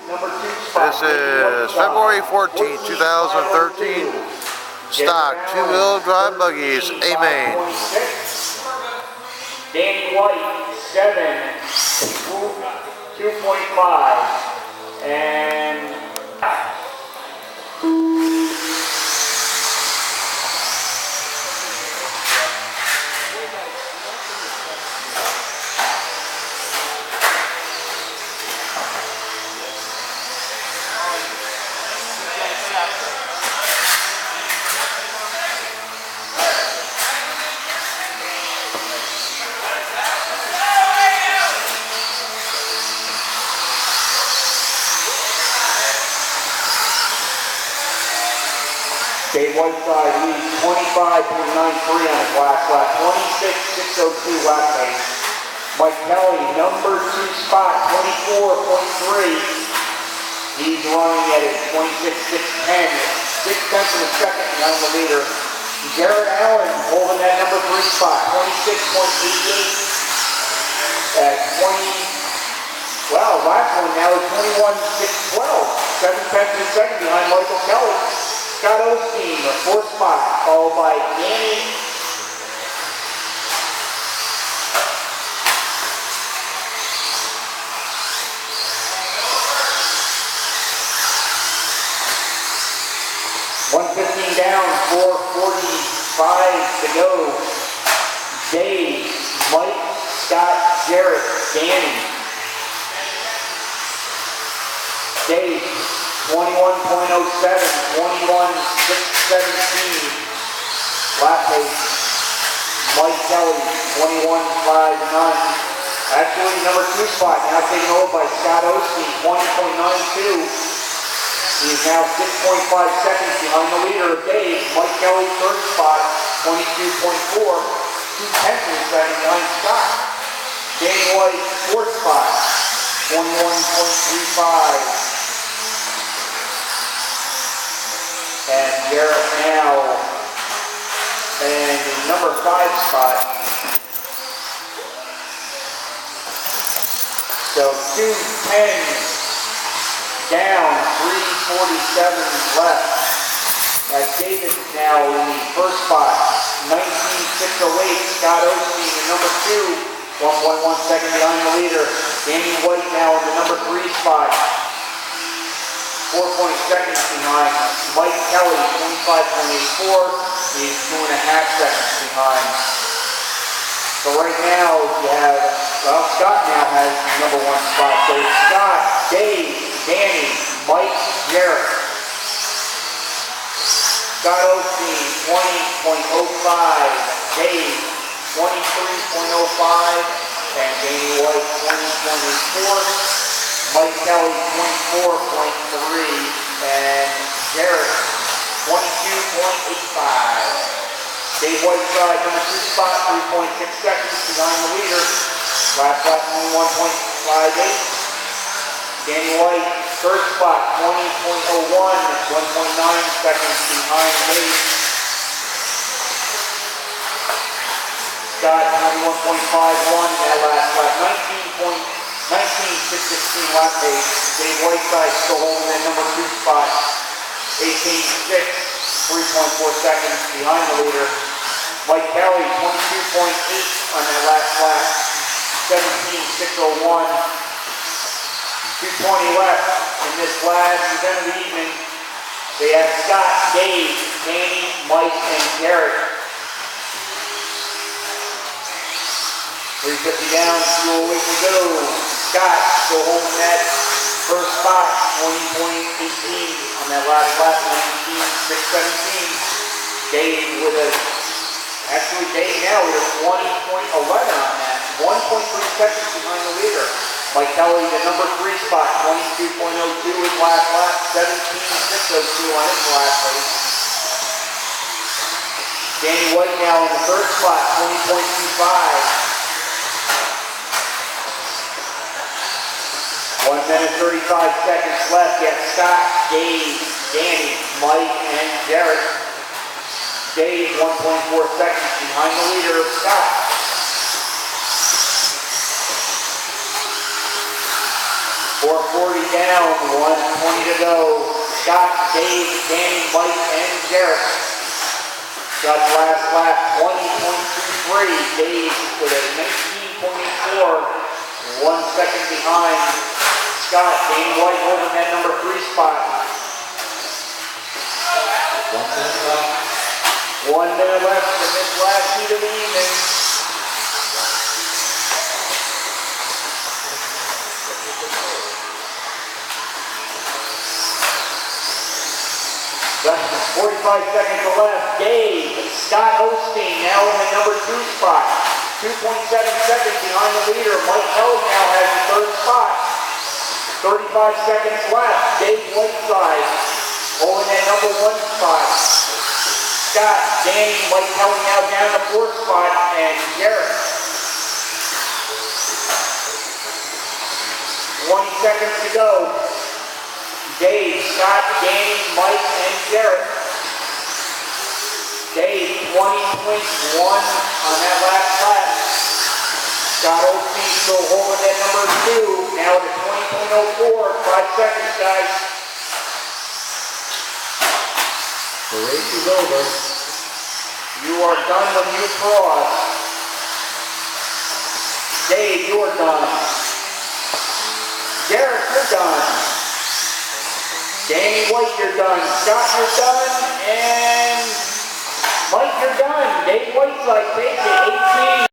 This is February 14, 2013. Stock 2wd Buggies, A-Main. Danny White, 7, 2.5, and Dave Whiteside leads 25.93 on his last lap, 26.602 lap pace. Mike Kelly, number 2 spot, 24.3. He's running at a 26.610, 6 tenths of a second behind the leader. Jared Allen holding that number 3 spot, 26.88 at 20. Well, last one now is 21.612, 7 tenths of a second behind Michael Kelly. Scott Osteen, the 4th spot, followed by Danny. $115 down, 4:45 to go. Dave, Mike, Scott, Jarrett, Danny. Dave, 21.07, 21.617. Lap pace. Mike Kelly, 21.59. Actually, number 2 spot now taken over by Scott Osteen, 20.92. He is now 6.5 seconds behind the leader of Dave. Mike Kelly, 3rd spot, 22.4. 2 tenths of a second behind Scott. Danny White, 4th spot, 21.35. And Garrett now in the number 5 spot. So 2:10 down, 3:47 left. As David now in the 1st spot, 19.608. Scott Osteen in number 2, 1.1 second behind the leader. Danny White now in the number 3 spot. 4 seconds behind. Mike Kelly, 25.84. He's 2.5 seconds behind. So right now you have, well, Scott now has the number 1 spot. So it's Scott, Dave, Danny, Mike, Jarrett. Scott Osteen, 20.05. Dave, 23.05. And Danny White, 20.84. Mike Kelly, 24.3, and Jarrett, 22.85. Dave Whiteside, number 2 spot, 3.6 seconds behind the leader. Last lap, 21.58. Danny White, 3rd spot, 20.01, 1.9 seconds behind Dave. Scott, 21.51, that last lap, 19.616 lap pace. Dave Whiteside still holding that number 2 spot. 18.6, 3.4 seconds behind the leader. Mike Kelly, 22.8 on that last lap. 17.601. 2:20 left in this last event of the evening. They have Scott, Dave, Danny, Mike, and Garrett. 3:50 down, 2:08 to go. Scott still holding that 1st spot, 20.18 on that last lap, 19.617. Dave with Dave now with a 20.11 on that, 1.3 seconds behind the leader. Mike Kelly, the number 3 spot, 22.02 his last lap, 17.602 on his last race. Danny White now in the 3rd spot, 20.25. 1 minute 35 seconds left. You have Scott, Dave, Danny, Mike, and Jarrett. Dave 1.4 seconds behind the leader, Scott. 4 4:40 down, 1:20 to go. Scott, Dave, Danny, Mike, and Garrett. Scott's last lap, 20.23. Dave with a 19.84. 1 second behind Scott. Danny White holding that number 3 spot. 1 minute left in this last heat of the evening. Less than 45 seconds left. Dave, Scott Osteen now in the number 2 spot. 2.7 seconds behind the leader. Mike Kelly now has the 3rd spot. 35 seconds left. Dave Whiteside holding that number 1 spot. Scott, Danny, Mike Kelly now down the 4th spot, and Garrett. 20 seconds to go. Dave, Scott, Danny, Mike, and Garrett. Dave, 20.1 on that last lap. Scott Osteen still holding that number 2, now to 20.04. 5 seconds, guys. The race is over. You are done when you cross. Dave, you are done. Garrett, you're done. Danny White, you're done. Scott, you're done. And Mike, you're done. Dave Whiteside takes it 18.